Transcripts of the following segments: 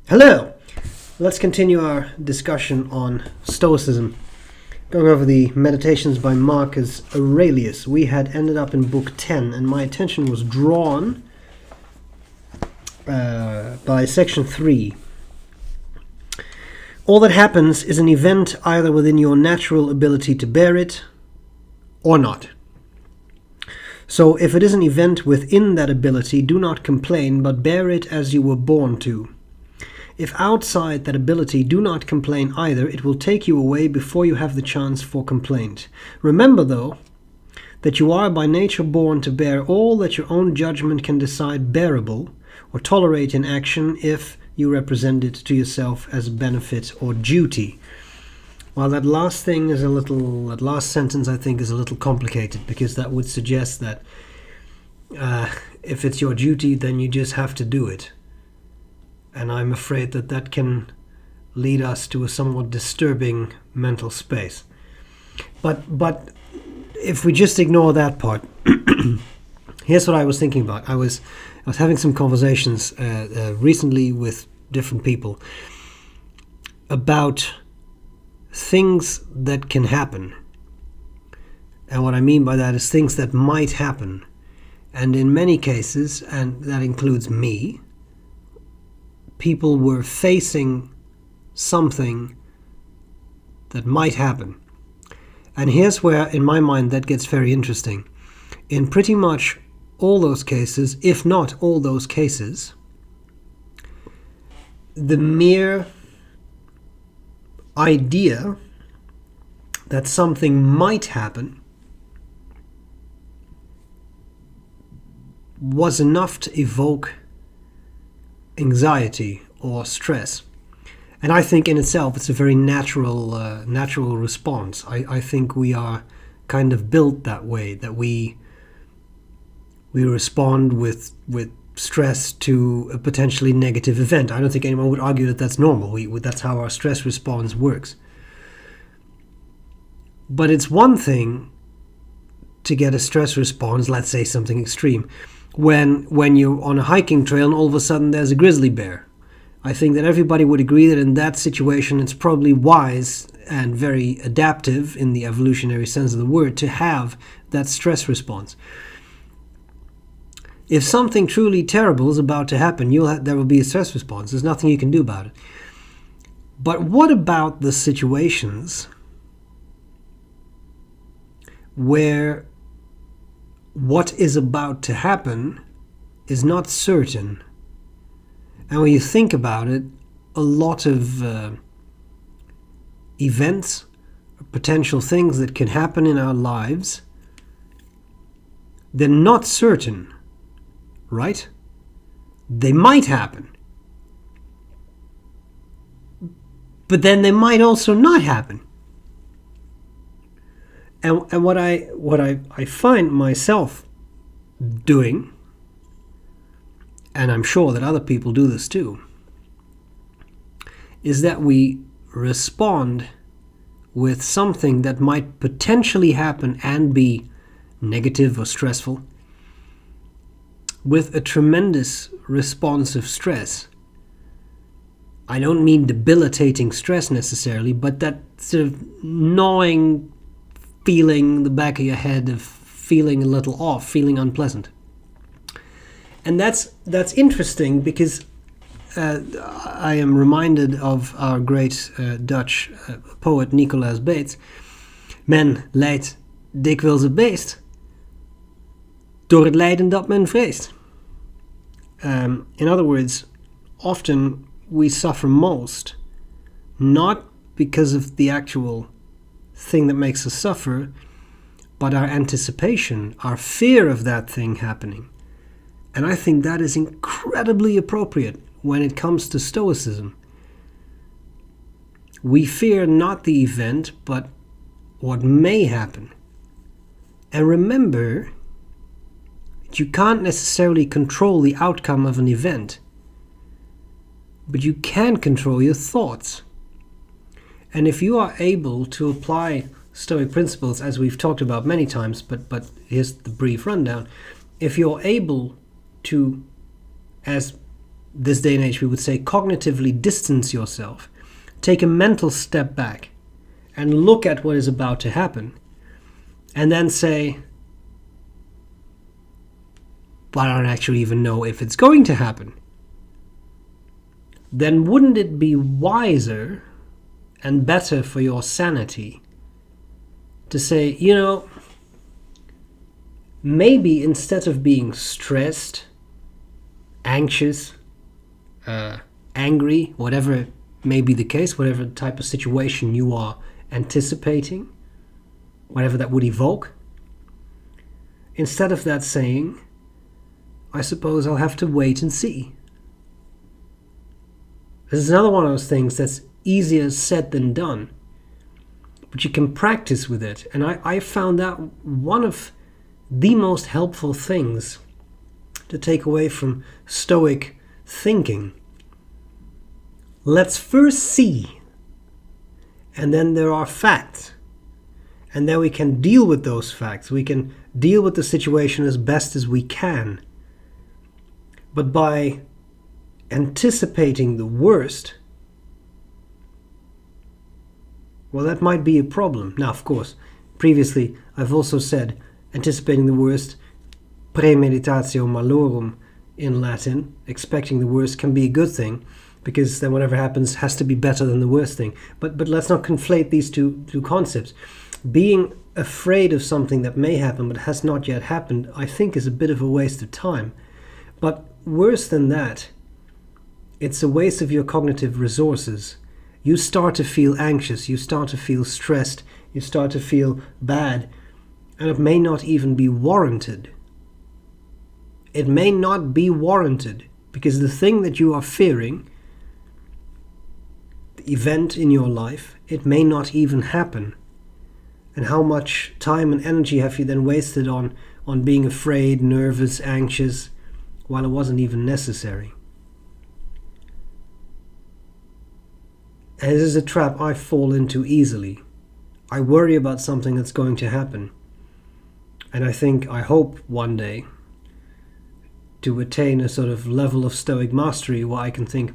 Hello! Let's continue our discussion on Stoicism. Going over the Meditations by Marcus Aurelius. We had ended up in book 10 and my attention was drawn by section 3. All that happens is an event either within your natural ability to bear it or not. So if it is an event within that ability, do not complain, but bear it as you were born to. If outside that ability, do not complain either. It will take you away before you have the chance for complaint. Remember, though, that you are by nature born to bear all that your own judgment can decide bearable or tolerate in action if you represent it to yourself as a benefit or duty. Well, that last sentence I think is a little complicated, because that would suggest that if it's your duty, then you just have to do it. And I'm afraid that can lead us to a somewhat disturbing mental space. But if we just ignore that part, here's what I was thinking about. I was having some conversations recently with different people about things that can happen. And what I mean by that is things that might happen. And in many cases, and that includes me, people were facing something that might happen. And here's where, in my mind, that gets very interesting. In pretty much all those cases, if not all those cases, the mere idea that something might happen was enough to evoke anxiety or stress. And I think in itself it's a very natural response. I think we are kind of built that way, that we respond with stress to a potentially negative event. I don't think anyone would argue that that's normal. That's how our stress response works. But it's one thing to get a stress response, let's say something extreme, when you're on a hiking trail and all of a sudden there's a grizzly bear. I think that everybody would agree that in that situation it's probably wise and very adaptive in the evolutionary sense of the word to have that stress response. If something truly terrible is about to happen, there will be a stress response. There's nothing you can do about it. But what about the situations where what is about to happen is not certain? And when you think about it, a lot of events, potential things that can happen in our lives, they're not certain, right? They might happen. But then they might also not happen. And what I find myself doing, and I'm sure that other people do this too, is that we respond with something that might potentially happen and be negative or stressful with a tremendous response of stress. I don't mean debilitating stress necessarily, but that sort of gnawing feeling in the back of your head of feeling a little off, feeling unpleasant. And that's interesting because I am reminded of our great Dutch poet Nicolaas Beets. Men lijdt dikwijls het beest door het lijden dat men vreest. In other words, often we suffer most not because of the actual thing that makes us suffer, but our anticipation, our fear of that thing happening. And I think that is incredibly appropriate when it comes to Stoicism. We fear not the event, but what may happen. And remember, you can't necessarily control the outcome of an event, but you can control your thoughts. And if you are able to apply Stoic principles, as we've talked about many times, but here's the brief rundown. If you're able to, as this day and age we would say, cognitively distance yourself, take a mental step back and look at what is about to happen, and then say, but I don't actually even know if it's going to happen, then wouldn't it be wiser and better for your sanity to say, maybe instead of being stressed, anxious, angry, whatever may be the case, whatever type of situation you are anticipating, whatever that would evoke, instead of that saying, I suppose I'll have to wait and see. This is another one of those things that's easier said than done, but you can practice with it. And I found that one of the most helpful things to take away from Stoic thinking. Let's first see, and then there are facts, and then we can deal with those facts. We can deal with the situation as best as we can. But by anticipating the worst, well, that might be a problem. Now, of course, previously I've also said anticipating the worst, premeditatio malorum in Latin, expecting the worst can be a good thing, because then whatever happens has to be better than the worst thing. But let's not conflate these two concepts. Being afraid of something that may happen but has not yet happened, I think, is a bit of a waste of time. But worse than that, it's a waste of your cognitive resources. You start to feel anxious, you start to feel stressed, you start to feel bad, and it may not even be warranted. It may not be warranted, because the thing that you are fearing, the event in your life, it may not even happen. And how much time and energy have you then wasted on being afraid, nervous, anxious, while it wasn't even necessary? And this is a trap I fall into easily. I worry about something that's going to happen. And I hope one day to attain a sort of level of Stoic mastery where I can think,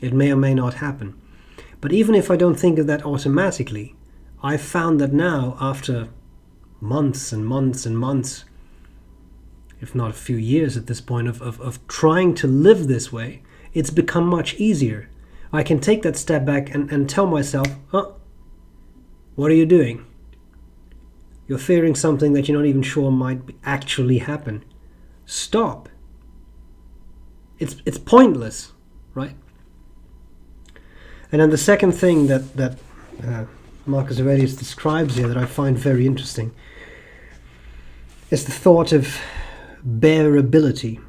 it may or may not happen. But even if I don't think of that automatically, I've found that now, after months and months and months, if not a few years at this point, of trying to live this way, it's become much easier. I can take that step back and tell myself, what are you doing? You're fearing something that you're not even sure might actually happen. Stop. It's pointless, right? And then the second thing that Marcus Aurelius describes here that I find very interesting is the thought of bearability.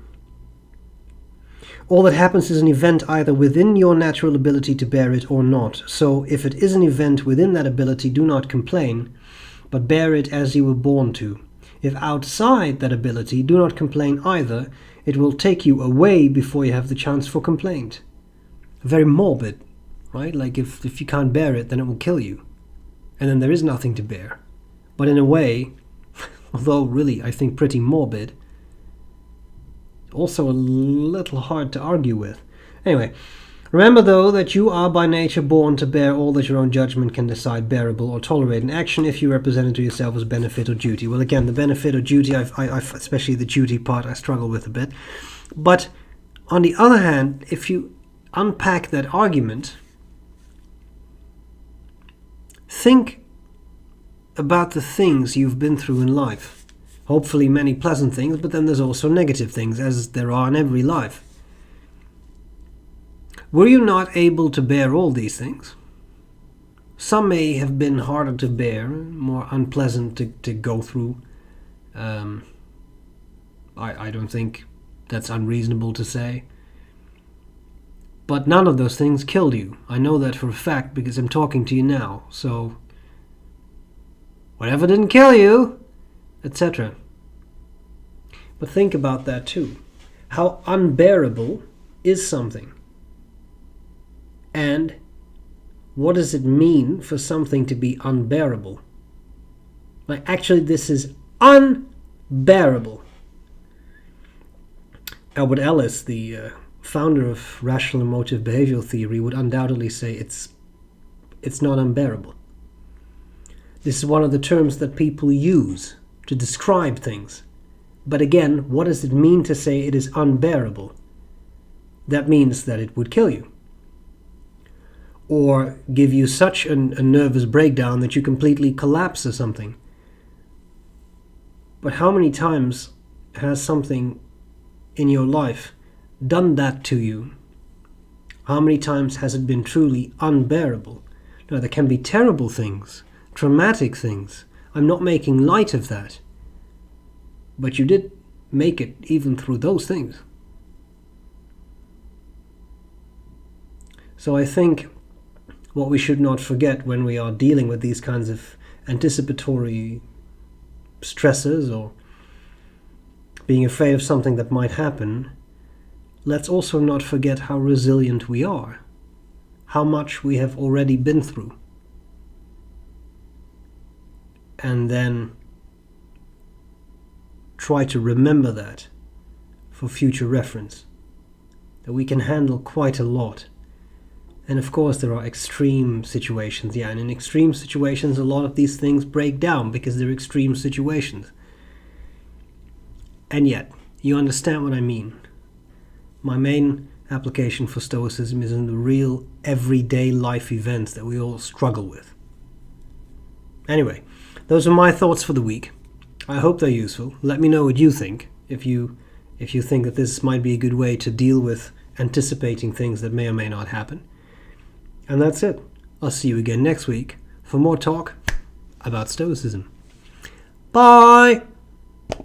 All that happens is an event either within your natural ability to bear it or not. So if it is an event within that ability, do not complain, but bear it as you were born to. If outside that ability, do not complain either. It will take you away before you have the chance for complaint. Very morbid, right? Like if you can't bear it, then it will kill you. And then there is nothing to bear. But in a way, although really I think pretty morbid, also a little hard to argue with. Anyway, remember though that you are by nature born to bear all that your own judgment can decide bearable or tolerate in action if you represent it to yourself as benefit or duty. Well, again, the benefit or duty, I especially the duty part, I struggle with a bit. But on the other hand, if you unpack that argument, think about the things you've been through in life. Hopefully many pleasant things, but then there's also negative things, as there are in every life. Were you not able to bear all these things? Some may have been harder to bear, more unpleasant to go through. I don't think that's unreasonable to say. But none of those things killed you. I know that for a fact because I'm talking to you now. So, whatever didn't kill you, etc. But think about that too. How unbearable is something? And what does it mean for something to be unbearable? Like, actually, this is unbearable. Albert Ellis, the founder of rational emotive behavioral theory, would undoubtedly say it's not unbearable. This is one of the terms that people use to describe things. But again, what does it mean to say it is unbearable? That means that it would kill you, or give you such a nervous breakdown that you completely collapse or something. But how many times has something in your life done that to you? How many times has it been truly unbearable? Now, there can be terrible things, traumatic things. I'm not making light of that. But you did make it even through those things. So I think what we should not forget when we are dealing with these kinds of anticipatory stresses or being afraid of something that might happen, let's also not forget how resilient we are, how much we have already been through. And then try to remember that for future reference, that we can handle quite a lot. And of course there are extreme situations, and in extreme situations a lot of these things break down because they're extreme situations. And yet, you understand what I mean. My main application for Stoicism is in the real everyday life events that we all struggle with. Anyway, those are my thoughts for the week. I hope they're useful. Let me know what you think, if you think that this might be a good way to deal with anticipating things that may or may not happen. And that's it. I'll see you again next week for more talk about Stoicism. Bye!